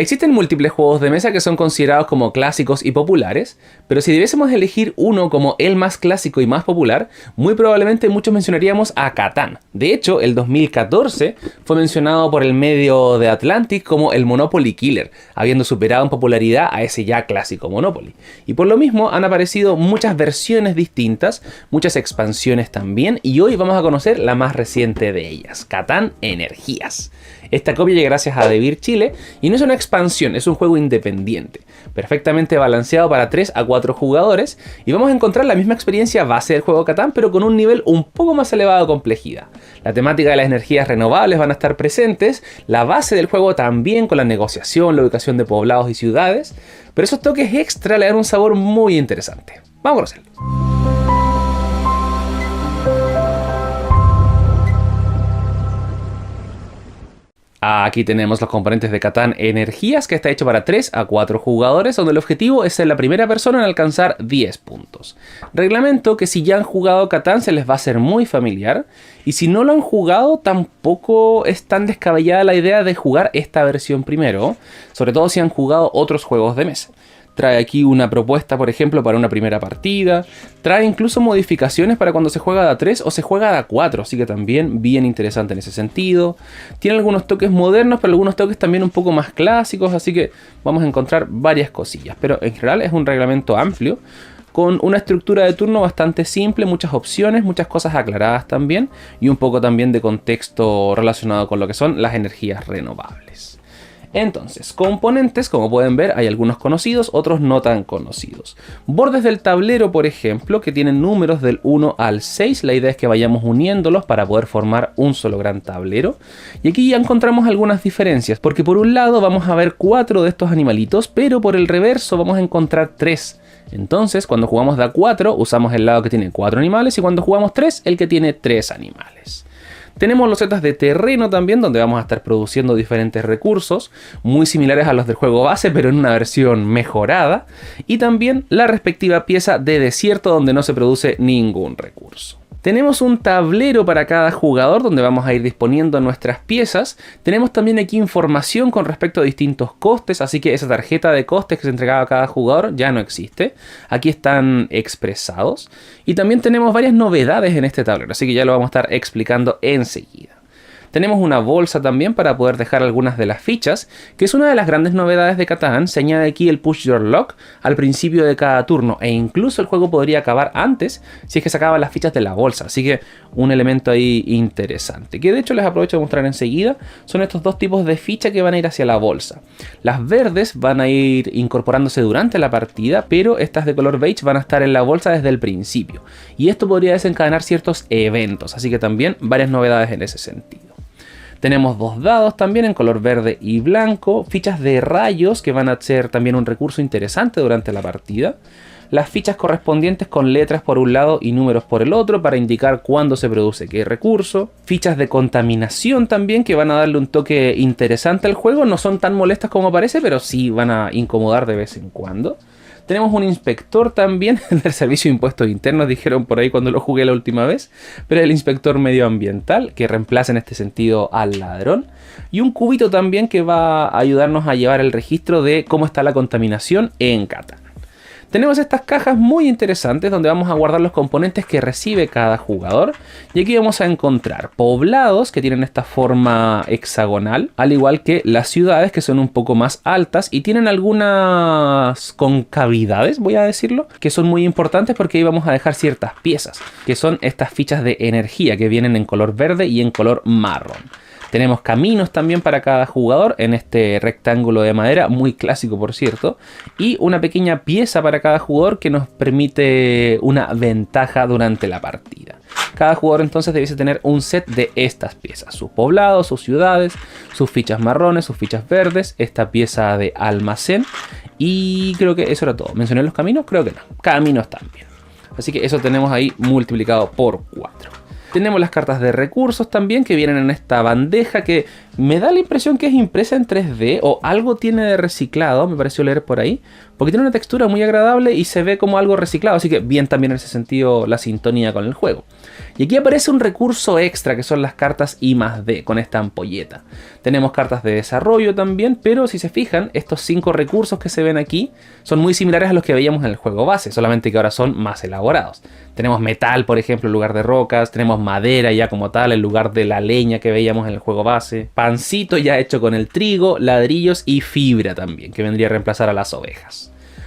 Existen múltiples juegos de mesa que son considerados como clásicos y populares, pero si debiésemos elegir uno como el más clásico y más popular, muy probablemente muchos mencionaríamos a Catán. De hecho, el 2014 fue mencionado por el medio The Atlantic como el Monopoly Killer, habiendo superado en popularidad a ese ya clásico Monopoly. Y por lo mismo han aparecido muchas versiones distintas, muchas expansiones también, y hoy vamos a conocer la más reciente de ellas, Catán Energías. Esta copia llega gracias a Devir Chile y no es una expansión, es un juego independiente, perfectamente balanceado para 3 a 4 jugadores y vamos a encontrar la misma experiencia base del juego Catán pero con un nivel un poco más elevado de complejidad. La temática de las energías renovables van a estar presentes, la base del juego también con la negociación, la ubicación de poblados y ciudades, pero esos toques extra le dan un sabor muy interesante. Vamos a conocerlo. Aquí tenemos los componentes de Catán Energías, que está hecho para 3 a 4 jugadores, donde el objetivo es ser la primera persona en alcanzar 10 puntos. Reglamento que si ya han jugado Catán se les va a ser muy familiar, y si no lo han jugado tampoco es tan descabellada la idea de jugar esta versión primero, sobre todo si han jugado otros juegos de mesa. Trae aquí una propuesta, por ejemplo, para una primera partida. Trae incluso modificaciones para cuando se juega de a 3 o se juega de a 4. Así que también bien interesante en ese sentido. Tiene algunos toques modernos, pero algunos toques también un poco más clásicos. Así que vamos a encontrar varias cosillas. Pero en general es un reglamento amplio, con una estructura de turno bastante simple, muchas opciones, muchas cosas aclaradas también. Y un poco también de contexto relacionado con lo que son las energías renovables. Entonces, componentes, como pueden ver, hay algunos conocidos, otros no tan conocidos. Bordes del tablero, por ejemplo, que tienen números del 1 al 6. La idea es que vayamos uniéndolos para poder formar un solo gran tablero. Y aquí ya encontramos algunas diferencias, porque por un lado vamos a ver 4 de estos animalitos, pero por el reverso vamos a encontrar 3. Entonces, cuando jugamos de a 4, usamos el lado que tiene 4 animales, y cuando jugamos 3, el que tiene 3 animales. Tenemos losetas de terreno también, donde vamos a estar produciendo diferentes recursos, muy similares a los del juego base, pero en una versión mejorada. Y también la respectiva pieza de desierto, donde no se produce ningún recurso. Tenemos un tablero para cada jugador donde vamos a ir disponiendo nuestras piezas. Tenemos también aquí información con respecto a distintos costes, así que esa tarjeta de costes que se entregaba a cada jugador ya no existe. Aquí están expresados. Y también tenemos varias novedades en este tablero, así que ya lo vamos a estar explicando enseguida. Tenemos una bolsa también para poder dejar algunas de las fichas, que es una de las grandes novedades de Catán. Se añade aquí el Push Your Luck al principio de cada turno, e incluso el juego podría acabar antes si es que sacaban las fichas de la bolsa, así que un elemento ahí interesante, que de hecho les aprovecho de mostrar enseguida. Son estos dos tipos de ficha que van a ir hacia la bolsa. Las verdes van a ir incorporándose durante la partida, pero estas de color beige van a estar en la bolsa desde el principio, y esto podría desencadenar ciertos eventos, así que también varias novedades en ese sentido. Tenemos 2 dados también en color verde y blanco, fichas de rayos que van a ser también un recurso interesante durante la partida. Las fichas correspondientes con letras por un lado y números por el otro para indicar cuándo se produce qué recurso. Fichas de contaminación también que van a darle un toque interesante al juego. No son tan molestas como parece, pero sí van a incomodar de vez en cuando. Tenemos un inspector también del Servicio de Impuestos Internos, dijeron por ahí cuando lo jugué la última vez, pero el inspector medioambiental que reemplaza en este sentido al ladrón. Y un cubito también que va a ayudarnos a llevar el registro de cómo está la contaminación en Catán. Tenemos estas cajas muy interesantes donde vamos a guardar los componentes que recibe cada jugador. Y aquí vamos a encontrar poblados que tienen esta forma hexagonal, al igual que las ciudades que son un poco más altas y tienen algunas concavidades, voy a decirlo, que son muy importantes porque ahí vamos a dejar ciertas piezas, que son estas fichas de energía que vienen en color verde y en color marrón. Tenemos caminos también para cada jugador en este rectángulo de madera, muy clásico por cierto, y una pequeña pieza para cada jugador que nos permite una ventaja durante la partida. Cada jugador entonces debiese tener un set de estas piezas, sus poblados, sus ciudades, sus fichas marrones, sus fichas verdes, esta pieza de almacén, y creo que eso era todo. ¿Mencioné los caminos? Creo que no, caminos también. Así que eso tenemos ahí multiplicado por 4. Tenemos las cartas de recursos también que vienen en esta bandeja que me da la impresión que es impresa en 3D o algo tiene de reciclado, me pareció leer por ahí, porque tiene una textura muy agradable y se ve como algo reciclado, así que bien también en ese sentido la sintonía con el juego. Y aquí aparece un recurso extra que son las cartas I+D con esta ampolleta. Tenemos cartas de desarrollo también, pero si se fijan, estos 5 recursos que se ven aquí son muy similares a los que veíamos en el juego base, solamente que ahora son más elaborados. Tenemos metal, por ejemplo, en lugar de rocas, tenemos madera ya como tal en lugar de la leña que veíamos en el juego base, pancito ya hecho con el trigo, ladrillos y fibra también, que vendría a reemplazar a las ovejas.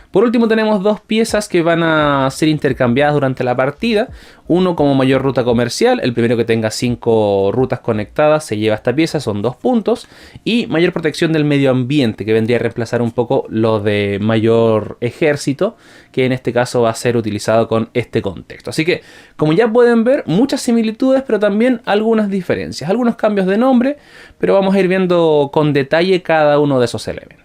Por último tenemos 2 piezas que van a ser intercambiadas durante la partida. Uno como mayor ruta comercial, el primero que tenga 5 rutas conectadas se lleva esta pieza, son 2 puntos. Y mayor protección del medio ambiente, que vendría a reemplazar un poco lo de mayor ejército, que en este caso va a ser utilizado con este contexto. Así que, como ya pueden ver, muchas similitudes, pero también algunas diferencias. Algunos cambios de nombre, pero vamos a ir viendo con detalle cada uno de esos elementos.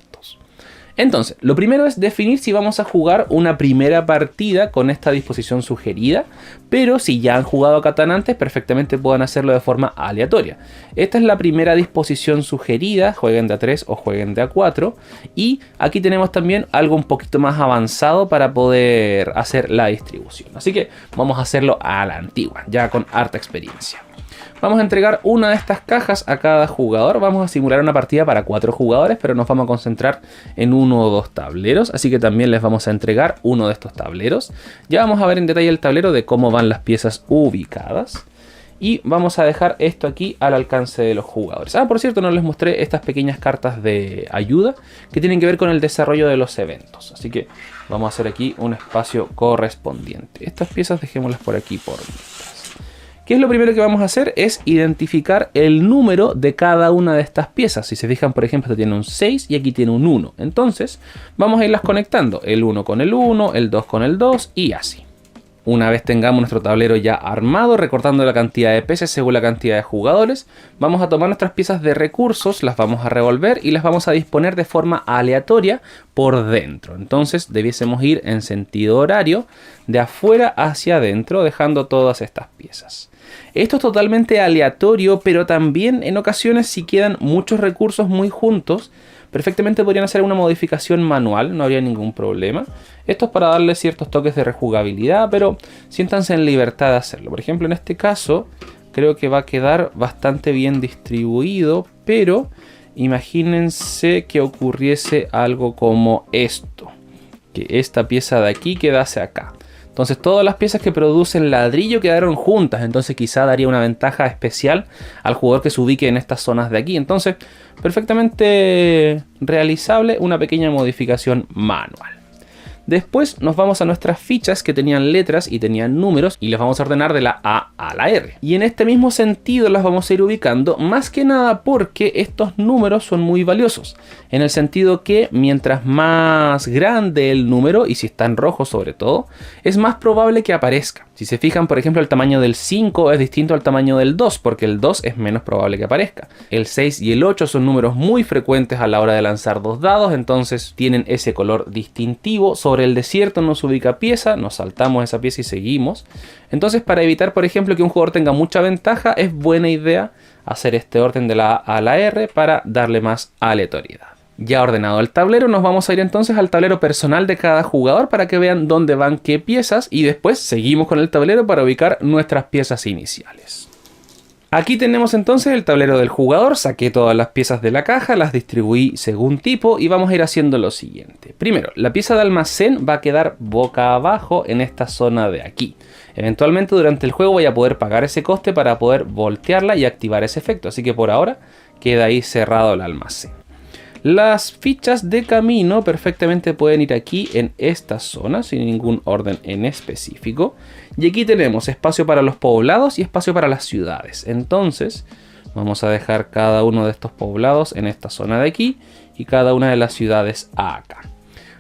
Entonces, lo primero es definir si vamos a jugar una primera partida con esta disposición sugerida, pero si ya han jugado a Catán antes, perfectamente pueden hacerlo de forma aleatoria. Esta es la primera disposición sugerida, jueguen de A3 o jueguen de A4, y aquí tenemos también algo un poquito más avanzado para poder hacer la distribución. Así que vamos a hacerlo a la antigua, ya con harta experiencia. Vamos a entregar una de estas cajas a cada jugador. Vamos a simular una partida para 4 jugadores, pero nos vamos a concentrar en 1 o 2 tableros. Así que también les vamos a entregar uno de estos tableros. Ya vamos a ver en detalle el tablero de cómo van las piezas ubicadas. Y vamos a dejar esto aquí al alcance de los jugadores. Por cierto, no les mostré estas pequeñas cartas de ayuda que tienen que ver con el desarrollo de los eventos. Así que vamos a hacer aquí un espacio correspondiente. Estas piezas dejémoslas por aquí por mientras. ¿Qué es lo primero que vamos a hacer? Es identificar el número de cada una de estas piezas. Si se fijan, por ejemplo, esta tiene un 6 y aquí tiene un 1. Entonces, vamos a irlas conectando. El 1 con el 1, el 2 con el 2 y así. Una vez tengamos nuestro tablero ya armado, recortando la cantidad de peces según la cantidad de jugadores, vamos a tomar nuestras piezas de recursos, las vamos a revolver y las vamos a disponer de forma aleatoria por dentro. Entonces debiésemos ir en sentido horario de afuera hacia adentro, dejando todas estas piezas. Esto es totalmente aleatorio, pero también en ocasiones si quedan muchos recursos muy juntos, perfectamente podrían hacer una modificación manual, no habría ningún problema. Esto es para darle ciertos toques de rejugabilidad, pero siéntanse en libertad de hacerlo. Por ejemplo, en este caso, creo que va a quedar bastante bien distribuido, pero imagínense que ocurriese algo como esto. Que esta pieza de aquí quedase acá. Entonces todas las piezas que producen ladrillo quedaron juntas, entonces quizá daría una ventaja especial al jugador que se ubique en estas zonas de aquí. Entonces, perfectamente realizable una pequeña modificación manual. Después nos vamos a nuestras fichas que tenían letras y tenían números y las vamos a ordenar de la A a la R. Y en este mismo sentido las vamos a ir ubicando, más que nada porque estos números son muy valiosos. En el sentido que mientras más grande el número, y si está en rojo sobre todo, es más probable que aparezca. Si se fijan, por ejemplo, el tamaño del 5 es distinto al tamaño del 2, porque el 2 es menos probable que aparezca. El 6 y el 8 son números muy frecuentes a la hora de lanzar 2 dados, entonces tienen ese color distintivo. Sobre el desierto nos ubica pieza, nos saltamos esa pieza y seguimos. Entonces, para evitar, por ejemplo, que un jugador tenga mucha ventaja, es buena idea hacer este orden de la A a la R para darle más aleatoriedad. Ya ordenado el tablero, nos vamos a ir entonces al tablero personal de cada jugador para que vean dónde van qué piezas y después seguimos con el tablero para ubicar nuestras piezas iniciales. Aquí tenemos entonces el tablero del jugador, saqué todas las piezas de la caja, las distribuí según tipo y vamos a ir haciendo lo siguiente. Primero, la pieza de almacén va a quedar boca abajo en esta zona de aquí. Eventualmente durante el juego voy a poder pagar ese coste para poder voltearla y activar ese efecto, así que por ahora queda ahí cerrado el almacén. Las fichas de camino perfectamente pueden ir aquí en esta zona sin ningún orden en específico. Y aquí tenemos espacio para los poblados y espacio para las ciudades. Entonces vamos a dejar cada uno de estos poblados en esta zona de aquí y cada una de las ciudades acá.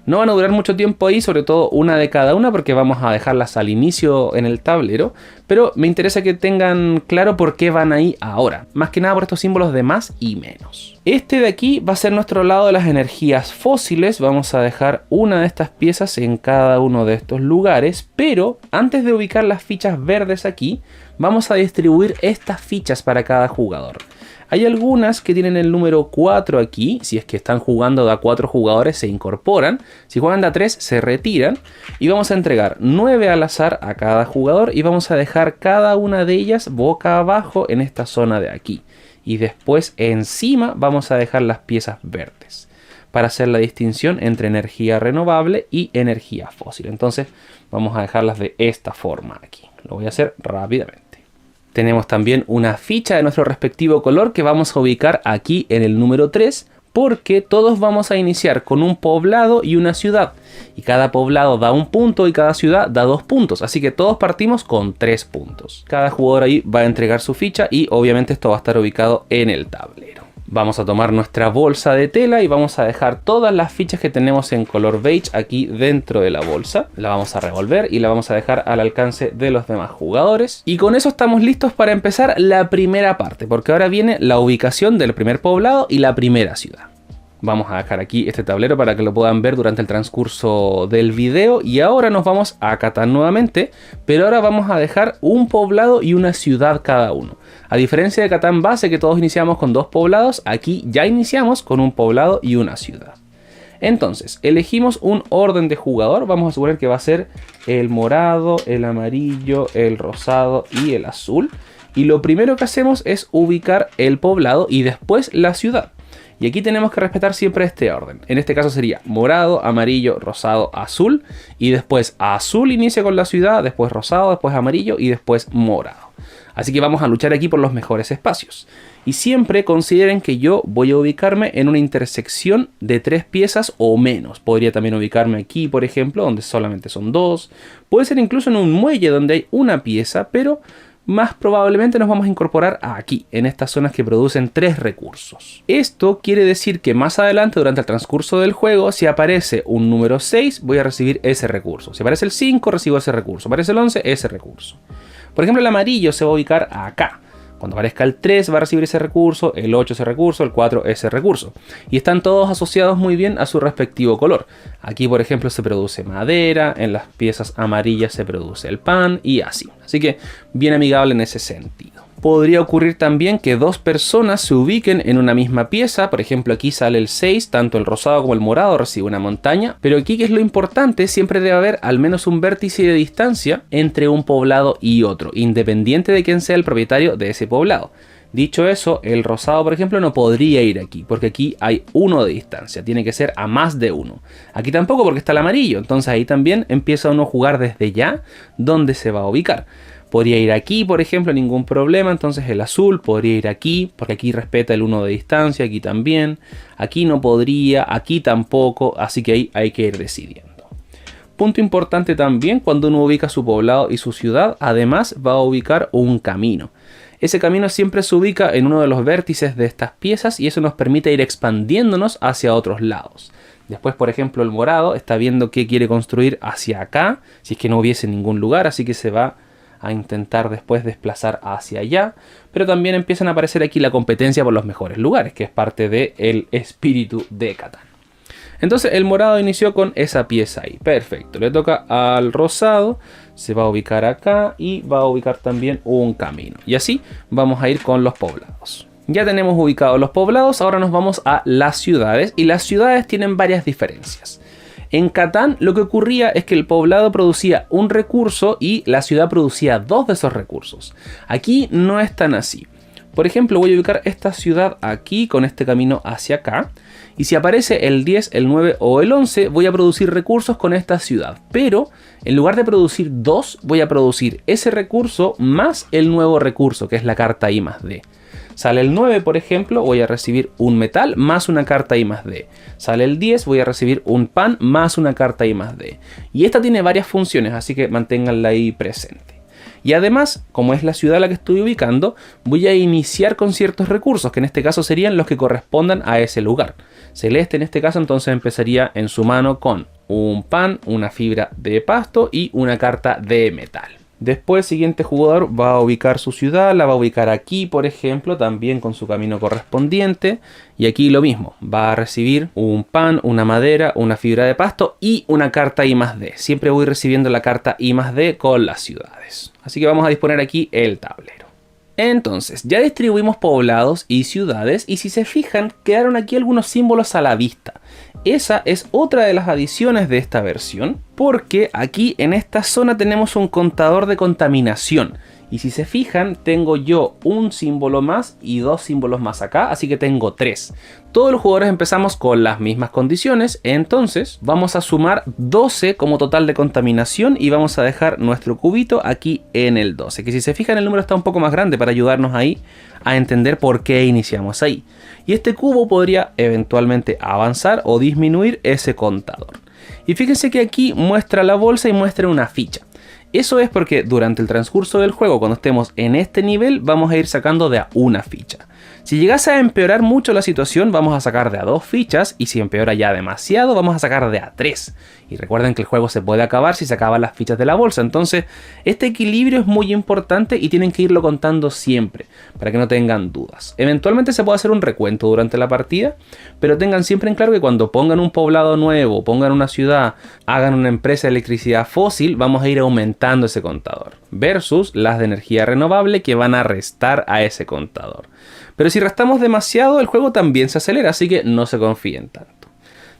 No van a durar mucho tiempo ahí, sobre todo una de cada una, porque vamos a dejarlas al inicio en el tablero. Pero me interesa que tengan claro por qué van ahí ahora. Más que nada por estos símbolos de más y menos. Este de aquí va a ser nuestro lado de las energías fósiles. Vamos a dejar una de estas piezas en cada uno de estos lugares. Pero antes de ubicar las fichas verdes aquí, vamos a distribuir estas fichas para cada jugador. Hay algunas que tienen el número 4 aquí, si es que están jugando de a 4 jugadores se incorporan, si juegan de a 3 se retiran y vamos a entregar 9 al azar a cada jugador y vamos a dejar cada una de ellas boca abajo en esta zona de aquí. Y después encima vamos a dejar las piezas verdes para hacer la distinción entre energía renovable y energía fósil. Entonces vamos a dejarlas de esta forma aquí. Lo voy a hacer rápidamente. Tenemos también una ficha de nuestro respectivo color que vamos a ubicar aquí en el número 3 porque todos vamos a iniciar con un poblado y una ciudad. Y cada poblado da 1 punto y cada ciudad da 2 puntos. Así que todos partimos con 3 puntos. Cada jugador ahí va a entregar su ficha y obviamente esto va a estar ubicado en el tablero. Vamos a tomar nuestra bolsa de tela y vamos a dejar todas las fichas que tenemos en color beige aquí dentro de la bolsa. La vamos a revolver y la vamos a dejar al alcance de los demás jugadores. Y con eso estamos listos para empezar la primera parte, porque ahora viene la ubicación del primer poblado y la primera ciudad. Vamos a dejar aquí este tablero para que lo puedan ver durante el transcurso del video. Y ahora nos vamos a Catán nuevamente, pero ahora vamos a dejar un poblado y una ciudad cada uno. A diferencia de Catán base, que todos iniciamos con 2 poblados, aquí ya iniciamos con un poblado y una ciudad. Entonces, elegimos un orden de jugador. Vamos a suponer que va a ser el morado, el amarillo, el rosado y el azul. Y lo primero que hacemos es ubicar el poblado y después la ciudad. Y aquí tenemos que respetar siempre este orden. En este caso sería morado, amarillo, rosado, azul. Y después azul inicia con la ciudad, después rosado, después amarillo y después morado. Así que vamos a luchar aquí por los mejores espacios. Y siempre consideren que yo voy a ubicarme en una intersección de 3 piezas o menos. Podría también ubicarme aquí, por ejemplo, donde solamente son 2. Puede ser incluso en un muelle donde hay una pieza, pero más probablemente nos vamos a incorporar aquí, en estas zonas que producen 3 recursos. Esto quiere decir que más adelante, durante el transcurso del juego, si aparece un número 6, voy a recibir ese recurso. Si aparece el 5, recibo ese recurso. Aparece el 11, ese recurso. Por ejemplo, el amarillo se va a ubicar acá. Cuando aparezca el 3 va a recibir ese recurso, el 8 ese recurso, el 4 ese recurso. Y están todos asociados muy bien a su respectivo color. Aquí, por ejemplo, se produce madera, en las piezas amarillas se produce el pan y así. Así que bien amigable en ese sentido. Podría ocurrir también que 2 personas se ubiquen en una misma pieza. Por ejemplo, aquí sale el 6, tanto el rosado como el morado recibe una montaña. Pero aquí, que es lo importante, siempre debe haber al menos un vértice de distancia entre un poblado y otro, independiente de quién sea el propietario de ese poblado. Dicho eso, el rosado, por ejemplo, no podría ir aquí, porque aquí hay 1 de distancia, tiene que ser a más de 1. Aquí tampoco, porque está el amarillo, entonces ahí también empieza uno a jugar desde ya dónde se va a ubicar. Podría ir aquí, por ejemplo, ningún problema. Entonces el azul podría ir aquí, porque aquí respeta el 1 de distancia, aquí también. Aquí no podría, aquí tampoco, así que ahí hay que ir decidiendo. Punto importante también, cuando uno ubica su poblado y su ciudad, además va a ubicar un camino. Ese camino siempre se ubica en uno de los vértices de estas piezas y eso nos permite ir expandiéndonos hacia otros lados. Después, por ejemplo, el morado está viendo qué quiere construir hacia acá, si es que no hubiese ningún lugar, así que se va a intentar después desplazar hacia allá, pero también empiezan a aparecer aquí la competencia por los mejores lugares, que es parte del espíritu de Catán. Entonces el morado inició con esa pieza ahí, perfecto, le toca al rosado, se va a ubicar acá y va a ubicar también un camino, y así vamos a ir con los poblados. Ya tenemos ubicados los poblados, ahora nos vamos a las ciudades, y las ciudades tienen varias diferencias. En Catán lo que ocurría es que el poblado producía un recurso y la ciudad producía 2 de esos recursos. Aquí no es tan así. Por ejemplo, voy a ubicar esta ciudad aquí con este camino hacia acá. Y si aparece el 10, el 9 o el 11, voy a producir recursos con esta ciudad. Pero en lugar de producir 2, voy a producir ese recurso más el nuevo recurso, que es la carta I+D. Sale el 9, por ejemplo, voy a recibir un metal más una carta I+D. Sale el 10, voy a recibir un pan más una carta I+D. Y esta tiene varias funciones, así que manténganla ahí presente. Y además, como es la ciudad a la que estoy ubicando, voy a iniciar con ciertos recursos, que en este caso serían los que correspondan a ese lugar. Celeste en este caso entonces empezaría en su mano con un pan, una fibra de pasto y una carta de metal. Después, el siguiente jugador va a ubicar su ciudad, la va a ubicar aquí, por ejemplo, también con su camino correspondiente. Y aquí lo mismo, va a recibir un pan, una madera, una fibra de pasto y una carta I+D. Siempre voy recibiendo la carta I+D con las ciudades. Así que vamos a disponer aquí el tablero. Entonces, ya distribuimos poblados y ciudades y si se fijan, quedaron aquí algunos símbolos a la vista. Esa es otra de las adiciones de esta versión, porque aquí en esta zona tenemos un contador de contaminación. Y si se fijan, tengo yo un símbolo más y 2 símbolos más acá, así que tengo 3. Todos los jugadores empezamos con las mismas condiciones, entonces vamos a sumar 12 como total de contaminación y vamos a dejar nuestro cubito aquí en el 12. Que si se fijan el número está un poco más grande para ayudarnos ahí a entender por qué iniciamos ahí. Y este cubo podría eventualmente avanzar o disminuir ese contador. Y fíjense que aquí muestra la bolsa y muestra una ficha. Eso es porque durante el transcurso del juego, cuando estemos en este nivel, vamos a ir sacando de a una ficha. Si llegase a empeorar mucho la situación, vamos a sacar de a 2 fichas, y si empeora ya demasiado, vamos a sacar de a 3. Y recuerden que el juego se puede acabar si se acaban las fichas de la bolsa, entonces este equilibrio es muy importante y tienen que irlo contando siempre, para que no tengan dudas. Eventualmente se puede hacer un recuento durante la partida, pero tengan siempre en claro que cuando pongan un poblado nuevo, pongan una ciudad, hagan una empresa de electricidad fósil, vamos a ir aumentando ese contador, versus las de energía renovable que van a restar a ese contador. Pero si restamos demasiado, el juego también se acelera, así que no se confíen tanto.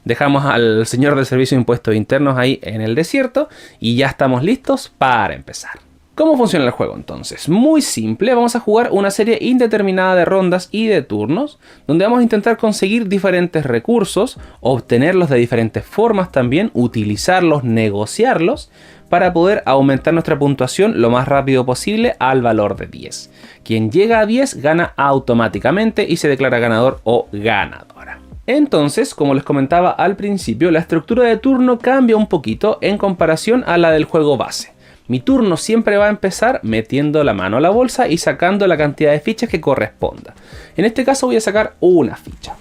Dejamos al señor del Servicio de Impuestos Internos ahí en el desierto y ya estamos listos para empezar. ¿Cómo funciona el juego entonces? Muy simple, vamos a jugar una serie indeterminada de rondas y de turnos, donde vamos a intentar conseguir diferentes recursos, obtenerlos de diferentes formas también, utilizarlos, negociarlos, para poder aumentar nuestra puntuación lo más rápido posible al valor de 10. Quien llega a 10 gana automáticamente y se declara ganador o ganadora. Entonces, como les comentaba al principio, la estructura de turno cambia un poquito en comparación a la del juego base. Mi turno siempre va a empezar metiendo la mano a la bolsa y sacando la cantidad de fichas que corresponda. En este caso voy a sacar una ficha.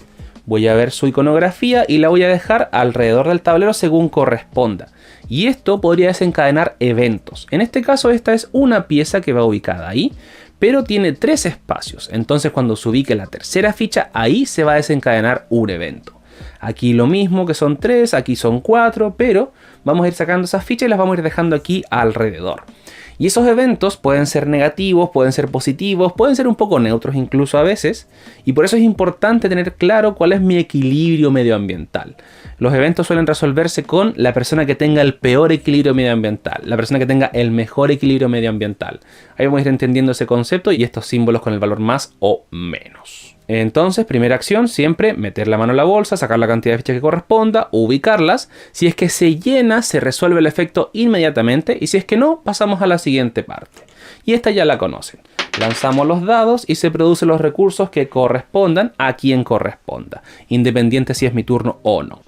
Voy a ver su iconografía y la voy a dejar alrededor del tablero según corresponda. Y esto podría desencadenar eventos. En este caso esta es una pieza que va ubicada ahí, pero tiene 3 espacios. Entonces cuando se ubique la tercera ficha, ahí se va a desencadenar un evento. Aquí lo mismo, que son 3, aquí son 4, pero vamos a ir sacando esas fichas y las vamos a ir dejando aquí alrededor. Y esos eventos pueden ser negativos, pueden ser positivos, pueden ser un poco neutros incluso a veces. Y por eso es importante tener claro cuál es mi equilibrio medioambiental. Los eventos suelen resolverse con la persona que tenga el peor equilibrio medioambiental, la persona que tenga el mejor equilibrio medioambiental. Ahí vamos a ir entendiendo ese concepto y estos símbolos con el valor más o menos. Entonces, primera acción, siempre meter la mano en la bolsa, sacar la cantidad de fichas que corresponda, ubicarlas. Si es que se llena, se resuelve el efecto inmediatamente y si es que no, pasamos a la siguiente parte. Y esta ya la conocen. Lanzamos los dados y se producen los recursos que correspondan a quien corresponda, independiente si es mi turno o no.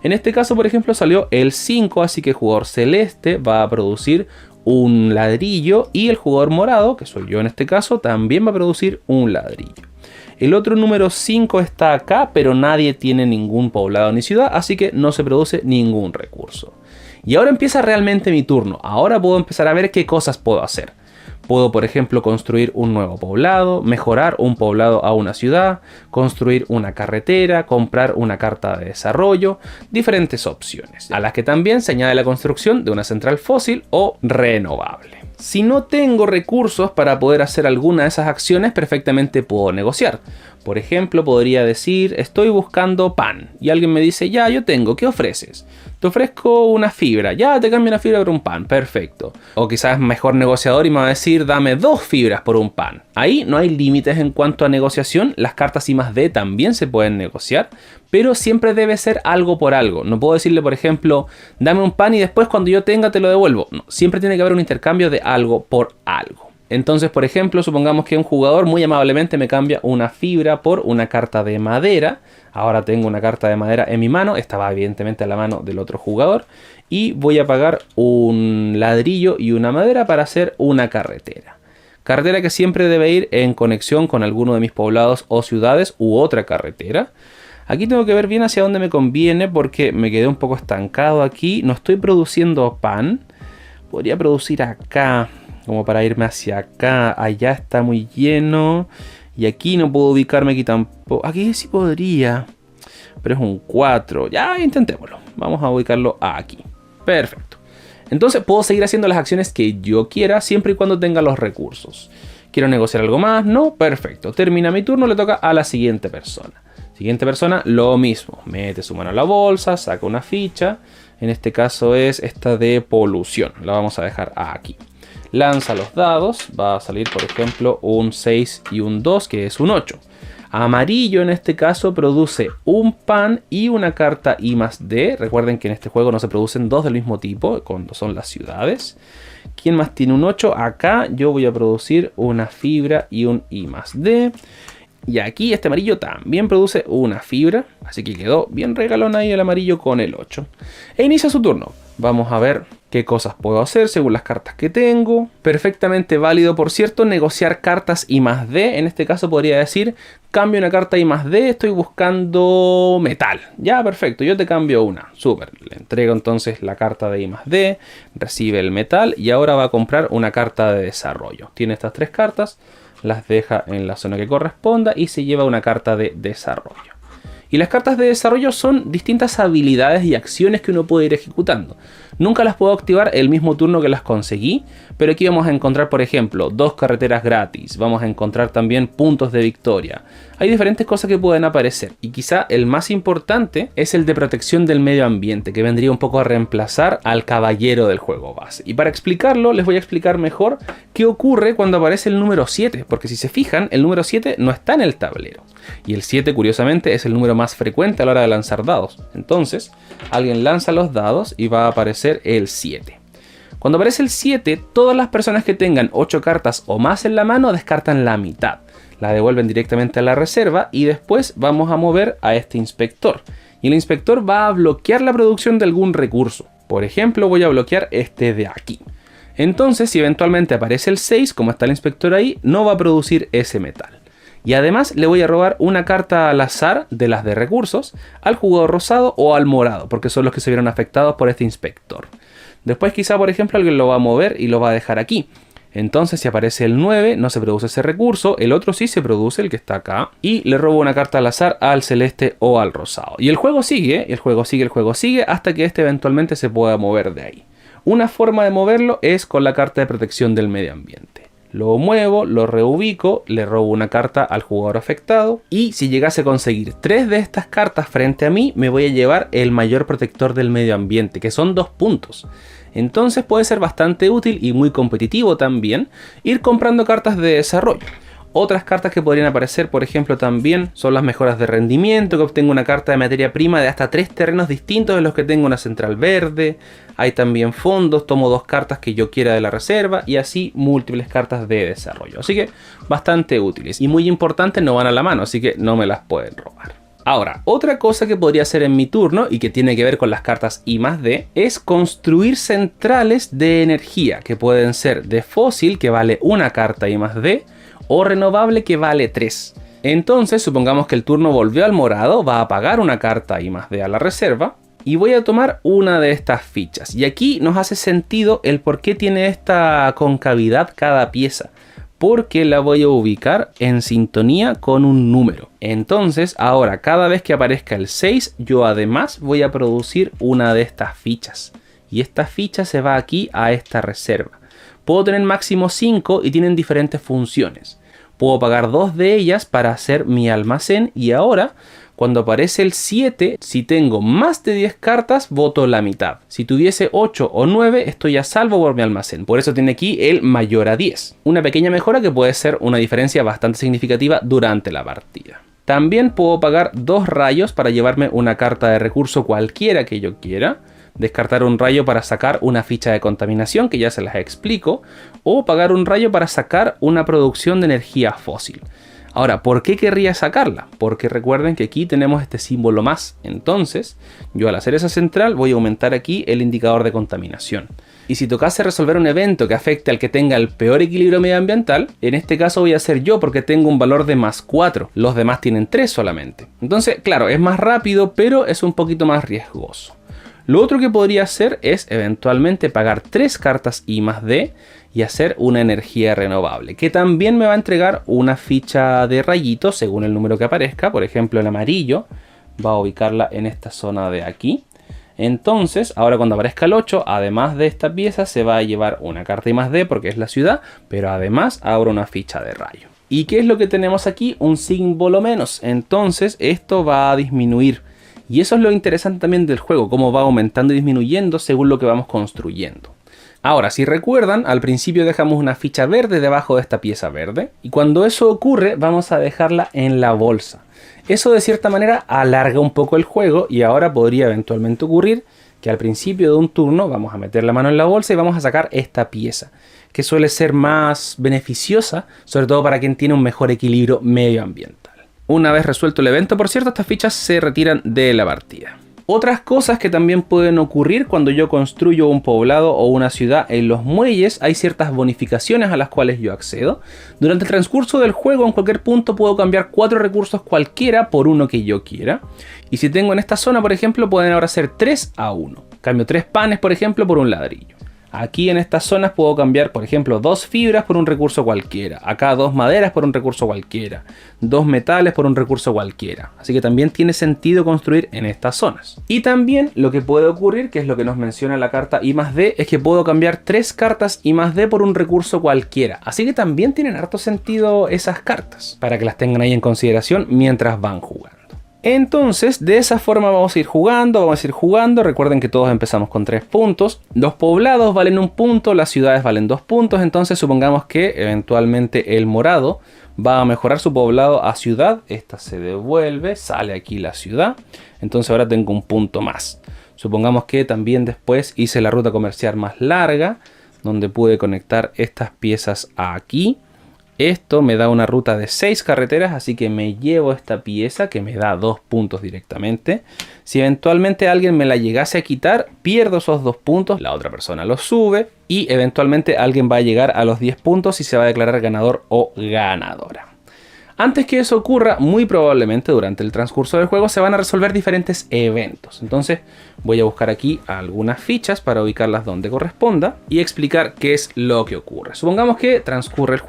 En este caso, por ejemplo, salió el 5, así que el jugador celeste va a producir un ladrillo y el jugador morado, que soy yo en este caso, también va a producir un ladrillo. El otro número 5 está acá, pero nadie tiene ningún poblado ni ciudad, así que no se produce ningún recurso. Y ahora empieza realmente mi turno. Ahora puedo empezar a ver qué cosas puedo hacer. Puedo, por ejemplo, construir un nuevo poblado, mejorar un poblado a una ciudad, construir una carretera, comprar una carta de desarrollo, diferentes opciones, a las que también se añade la construcción de una central fósil o renovable. Si no tengo recursos para poder hacer alguna de esas acciones, perfectamente puedo negociar. Por ejemplo, podría decir, estoy buscando pan. Y alguien me dice, ya, yo tengo, ¿qué ofreces? Te ofrezco una fibra. Ya, te cambio una fibra por un pan. Perfecto. O quizás mejor negociador y me va a decir, dame 2 fibras por un pan. Ahí no hay límites en cuanto a negociación. Las cartas I+D también se pueden negociar. Pero siempre debe ser algo por algo. No puedo decirle, por ejemplo, dame un pan y después cuando yo tenga te lo devuelvo. No, siempre tiene que haber un intercambio de algo por algo. Entonces, por ejemplo, supongamos que un jugador muy amablemente me cambia una fibra por una carta de madera. Ahora tengo una carta de madera en mi mano. Estaba evidentemente en la mano del otro jugador. Y voy a pagar un ladrillo y una madera para hacer una carretera. Carretera que siempre debe ir en conexión con alguno de mis poblados o ciudades u otra carretera. Aquí tengo que ver bien hacia dónde me conviene porque me quedé un poco estancado aquí. No estoy produciendo pan. Podría producir acá, como para irme hacia acá. Allá está muy lleno. Y aquí no puedo ubicarme aquí tampoco. Aquí sí podría, pero es un 4. Ya, intentémoslo. Vamos a ubicarlo aquí. Perfecto. Entonces puedo seguir haciendo las acciones que yo quiera siempre y cuando tenga los recursos. ¿Quiero negociar algo más? No, perfecto. Termina mi turno, le toca a la siguiente persona. Siguiente persona, lo mismo. Mete su mano a la bolsa, saca una ficha. En este caso es esta de polución. La vamos a dejar aquí. Lanza los dados. Va a salir, por ejemplo, un 6 y un 2, que es un 8. Amarillo en este caso produce un pan y una carta I+D. Recuerden que en este juego no se producen dos del mismo tipo, cuando son las ciudades. ¿Quién más tiene un 8? Acá yo voy a producir una fibra y un I+D. Y aquí este amarillo también produce una fibra. Así que quedó bien regalón ahí el amarillo con el 8. E inicia su turno. Vamos a ver qué cosas puedo hacer según las cartas que tengo. Perfectamente válido, por cierto, negociar cartas I+D. En este caso podría decir, cambio una carta I+D, estoy buscando metal. Ya, perfecto, yo te cambio una. Súper. Le entrego entonces la carta de I+D, recibe el metal y ahora va a comprar una carta de desarrollo. Tiene estas tres cartas, las deja en la zona que corresponda y se lleva una carta de desarrollo. Y las cartas de desarrollo son distintas habilidades y acciones que uno puede ir ejecutando. Nunca las puedo activar el mismo turno que las conseguí, pero aquí vamos a encontrar, por ejemplo, 2 carreteras gratis. Vamos a encontrar también puntos de victoria. Hay diferentes cosas que pueden aparecer y quizá el más importante es el de protección del medio ambiente, que vendría un poco a reemplazar al caballero del juego base. Y para explicarlo, les voy a explicar mejor qué ocurre cuando aparece el número 7, porque si se fijan, el número 7 no está en el tablero. Y el 7, curiosamente, es el número más frecuente a la hora de lanzar dados. Entonces, alguien lanza los dados y va a aparecer el 7. Cuando aparece el 7, todas las personas que tengan 8 cartas o más en la mano descartan la mitad. La devuelven directamente a la reserva y después vamos a mover a este inspector. Y el inspector va a bloquear la producción de algún recurso. Por ejemplo, voy a bloquear este de aquí. Entonces, si eventualmente aparece el 6, como está el inspector ahí, no va a producir ese metal. Y además le voy a robar una carta al azar de las de recursos al jugador rosado o al morado, porque son los que se vieron afectados por este inspector. Después quizá, por ejemplo, alguien lo va a mover y lo va a dejar aquí. Entonces si aparece el 9 no se produce ese recurso, el otro sí se produce, el que está acá. Y le robo una carta al azar al celeste o al rosado. Y el juego sigue, el juego sigue hasta que este eventualmente se pueda mover de ahí. Una forma de moverlo es con la carta de protección del medio ambiente. Lo muevo, lo reubico, le robo una carta al jugador afectado y si llegase a conseguir 3 de estas cartas frente a mí, me voy a llevar el mayor protector del medio ambiente, que son 2 puntos. Entonces puede ser bastante útil y muy competitivo también ir comprando cartas de desarrollo. Otras cartas que podrían aparecer, por ejemplo, también son las mejoras de rendimiento, que obtengo una carta de materia prima de hasta 3 terrenos distintos en los que tengo una central verde. Hay también fondos, tomo 2 cartas que yo quiera de la reserva y así múltiples cartas de desarrollo. Así que bastante útiles y muy importantes, no van a la mano, así que no me las pueden robar. Ahora, otra cosa que podría hacer en mi turno y que tiene que ver con las cartas I+D es construir centrales de energía que pueden ser de fósil, que vale una carta I+D, o renovable, que vale 3. Entonces, supongamos que el turno volvió al morado, va a pagar una carta I+D a la reserva y voy a tomar una de estas fichas. Y aquí nos hace sentido el por qué tiene esta concavidad cada pieza, porque la voy a ubicar en sintonía con un número. Entonces, ahora cada vez que aparezca el 6, yo además voy a producir una de estas fichas. Y esta ficha se va aquí a esta reserva. Puedo tener máximo 5 y tienen diferentes funciones. Puedo pagar 2 de ellas para hacer mi almacén y ahora, cuando aparece el 7, si tengo más de 10 cartas, voto la mitad. Si tuviese 8 o 9, estoy a salvo por mi almacén. Por eso tiene aquí el mayor a 10. Una pequeña mejora que puede ser una diferencia bastante significativa durante la partida. También puedo pagar 2 rayos para llevarme una carta de recurso cualquiera que yo quiera. Descartar un rayo para sacar una ficha de contaminación, que ya se las explico, o pagar un rayo para sacar una producción de energía fósil. Ahora, ¿por qué querría sacarla? Porque recuerden que aquí tenemos este símbolo más. Entonces, yo al hacer esa central voy a aumentar aquí el indicador de contaminación. Y si tocase resolver un evento que afecte al que tenga el peor equilibrio medioambiental, en este caso voy a ser yo porque tengo un valor de más 4. Los demás tienen 3 solamente. Entonces, claro, es más rápido, pero es un poquito más riesgoso. Lo otro que podría hacer es eventualmente pagar 3 cartas I+D y hacer una energía renovable, que también me va a entregar una ficha de rayitos según el número que aparezca. Por ejemplo, el amarillo va a ubicarla en esta zona de aquí. Entonces, ahora cuando aparezca el 8, además de esta pieza, se va a llevar una carta I+D porque es la ciudad, pero además ahora una ficha de rayo. ¿Y qué es lo que tenemos aquí? Un símbolo menos. Entonces, esto va a disminuir. Y eso es lo interesante también del juego, cómo va aumentando y disminuyendo según lo que vamos construyendo. Ahora, si recuerdan, al principio dejamos una ficha verde debajo de esta pieza verde. Y cuando eso ocurre, vamos a dejarla en la bolsa. Eso de cierta manera alarga un poco el juego y ahora podría eventualmente ocurrir que al principio de un turno vamos a meter la mano en la bolsa y vamos a sacar esta pieza, que suele ser más beneficiosa, sobre todo para quien tiene un mejor equilibrio medioambiental. Una vez resuelto el evento, por cierto, estas fichas se retiran de la partida. Otras cosas que también pueden ocurrir cuando yo construyo un poblado o una ciudad en los muelles, hay ciertas bonificaciones a las cuales yo accedo. Durante el transcurso del juego, en cualquier punto puedo cambiar 4 recursos cualquiera por uno que yo quiera. Y si tengo en esta zona, por ejemplo, pueden ahora ser 3 a 1. Cambio 3 panes, por ejemplo, por un ladrillo. Aquí en estas zonas puedo cambiar, por ejemplo, 2 fibras por un recurso cualquiera. Acá 2 maderas por un recurso cualquiera. 2 metales por un recurso cualquiera. Así que también tiene sentido construir en estas zonas. Y también lo que puede ocurrir, que es lo que nos menciona la carta I+D, es que puedo cambiar 3 cartas I+D por un recurso cualquiera. Así que también tienen harto sentido esas cartas, para que las tengan ahí en consideración mientras van jugando. Entonces, de esa forma vamos a ir jugando. Recuerden que todos empezamos con 3 puntos. Los poblados valen 1 punto, las ciudades valen 2 puntos. Entonces, supongamos que eventualmente el morado va a mejorar su poblado a ciudad. Esta se devuelve, sale aquí la ciudad. Entonces, ahora tengo 1 punto más. Supongamos que también después hice la ruta comercial más larga, donde pude conectar estas piezas aquí. Esto me da una ruta de 6 carreteras, así que me llevo esta pieza que me da 2 puntos directamente. Si eventualmente alguien me la llegase a quitar, pierdo esos 2 puntos, la otra persona los sube y eventualmente alguien va a llegar a los 10 puntos y se va a declarar ganador o ganadora. Antes que eso ocurra, muy probablemente durante el transcurso del juego se van a resolver diferentes eventos. Entonces voy a buscar aquí algunas fichas para ubicarlas donde corresponda y explicar qué es lo que ocurre. Supongamos que transcurre el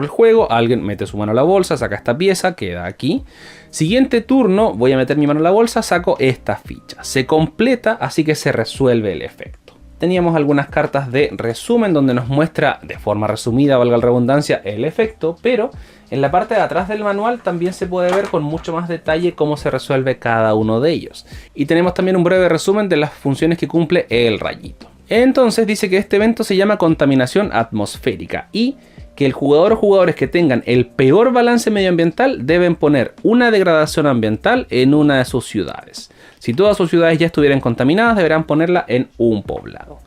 juego, alguien mete su mano a la bolsa, saca esta pieza, queda aquí. Siguiente turno, voy a meter mi mano en la bolsa, saco esta ficha. Se completa, así que se resuelve el efecto. Teníamos algunas cartas de resumen donde nos muestra de forma resumida, valga la redundancia, el efecto, pero en la parte de atrás del manual también se puede ver con mucho más detalle cómo se resuelve cada uno de ellos. Y tenemos también un breve resumen de las funciones que cumple el rayito. Entonces dice que este evento se llama contaminación atmosférica y que el jugador o jugadores que tengan el peor balance medioambiental deben poner una degradación ambiental en una de sus ciudades. Si todas sus ciudades ya estuvieran contaminadas, deberán ponerla en un poblado.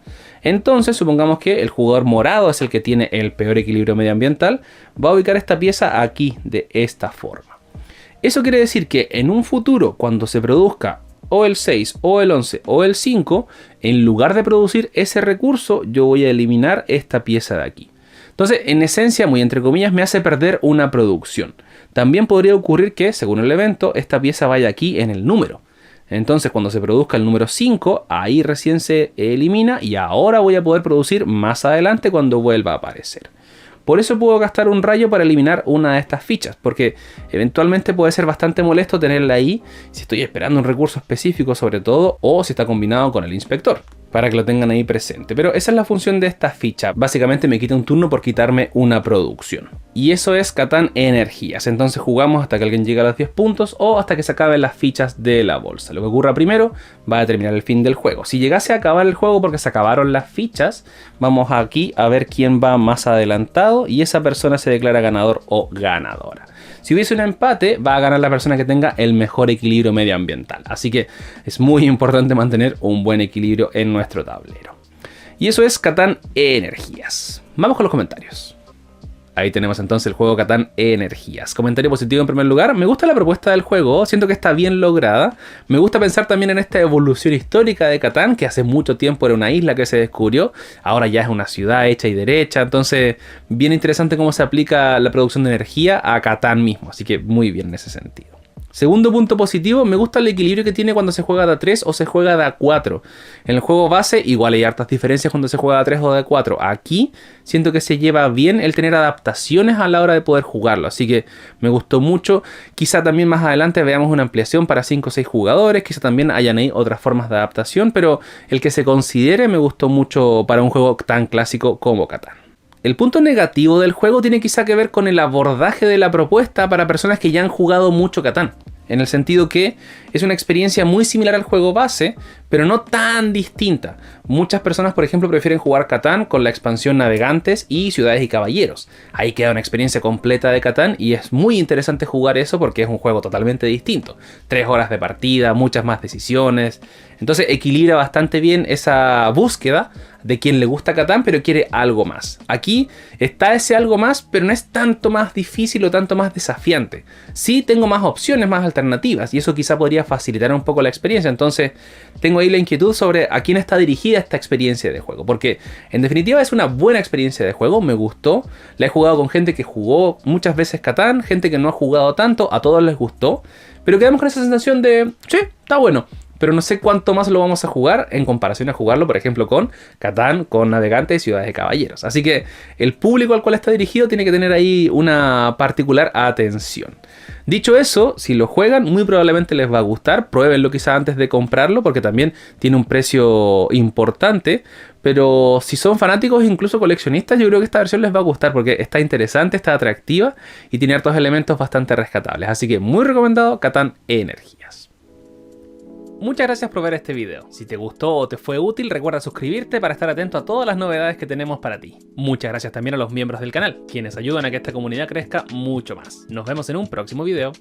Entonces, supongamos que el jugador morado es el que tiene el peor equilibrio medioambiental, va a ubicar esta pieza aquí de esta forma. Eso quiere decir que en un futuro, cuando se produzca o el 6, o el 11, o el 5, en lugar de producir ese recurso, yo voy a eliminar esta pieza de aquí. Entonces, en esencia, muy entre comillas, me hace perder una producción. También podría ocurrir que, según el evento, esta pieza vaya aquí en el número. Entonces, cuando se produzca el número 5, ahí recién se elimina y ahora voy a poder producir más adelante cuando vuelva a aparecer. Por eso puedo gastar un rayo para eliminar una de estas fichas, porque eventualmente puede ser bastante molesto tenerla ahí si estoy esperando un recurso específico sobre todo, o si está combinado con el inspector, para que lo tengan ahí presente. Pero esa es la función de esta ficha. Básicamente me quita un turno por quitarme una producción. Y eso es Catán Energías. Entonces jugamos hasta que alguien llegue a los 10 puntos o hasta que se acaben las fichas de la bolsa. Lo que ocurra primero va a determinar el fin del juego. Si llegase a acabar el juego porque se acabaron las fichas, vamos aquí a ver quién va más adelantado y esa persona se declara ganador o ganadora. Si hubiese un empate, va a ganar la persona que tenga el mejor equilibrio medioambiental. Así que es muy importante mantener un buen equilibrio en nuestro tablero. Y eso es Catán Energías. Vamos con los comentarios. Ahí tenemos entonces el juego Catán Energías. Comentario positivo en primer lugar. Me gusta la propuesta del juego, siento que está bien lograda. Me gusta pensar también en esta evolución histórica de Catán, que hace mucho tiempo era una isla que se descubrió. Ahora ya es una ciudad hecha y derecha. Entonces, bien interesante cómo se aplica la producción de energía a Catán mismo. Así que muy bien en ese sentido. Segundo punto positivo, me gusta el equilibrio que tiene cuando se juega de A3 o se juega de A4. En el juego base igual hay hartas diferencias cuando se juega de A3 o de A4. Aquí siento que se lleva bien el tener adaptaciones a la hora de poder jugarlo. Así que me gustó mucho. Quizá también más adelante veamos una ampliación para 5 o 6 jugadores. Quizá también hayan ahí otras formas de adaptación. Pero el que se considere me gustó mucho para un juego tan clásico como Catán. El punto negativo del juego tiene quizá que ver con el abordaje de la propuesta para personas que ya han jugado mucho Catán. En el sentido que es una experiencia muy similar al juego base, pero no tan distinta. Muchas personas, por ejemplo, prefieren jugar Catán con la expansión Navegantes y Ciudades y Caballeros. Ahí queda una experiencia completa de Catán y es muy interesante jugar eso porque es un juego totalmente distinto. 3 horas de partida, muchas más decisiones. Entonces equilibra bastante bien esa búsqueda de quien le gusta Catán pero quiere algo más. Aquí está ese algo más, pero no es tanto más difícil o tanto más desafiante. Sí tengo más opciones, más alternativas, y eso quizá podría facilitar un poco la experiencia. Entonces tengo ahí la inquietud sobre a quién está dirigida esta experiencia de juego, porque en definitiva es una buena experiencia de juego, me gustó. La he jugado con gente que jugó muchas veces Catán, gente que no ha jugado tanto, a todos les gustó, pero quedamos con esa sensación de, sí, está bueno. Pero no sé cuánto más lo vamos a jugar en comparación a jugarlo, por ejemplo, con Catán, con Navegantes y Ciudades de Caballeros. Así que el público al cual está dirigido tiene que tener ahí una particular atención. Dicho eso, si lo juegan, muy probablemente les va a gustar. Pruébenlo quizá antes de comprarlo, porque también tiene un precio importante. Pero si son fanáticos, incluso coleccionistas, yo creo que esta versión les va a gustar, porque está interesante, está atractiva y tiene hartos elementos bastante rescatables. Así que muy recomendado Catán Energías. Muchas gracias por ver este video. Si te gustó o te fue útil, recuerda suscribirte para estar atento a todas las novedades que tenemos para ti. Muchas gracias también a los miembros del canal, quienes ayudan a que esta comunidad crezca mucho más. Nos vemos en un próximo video.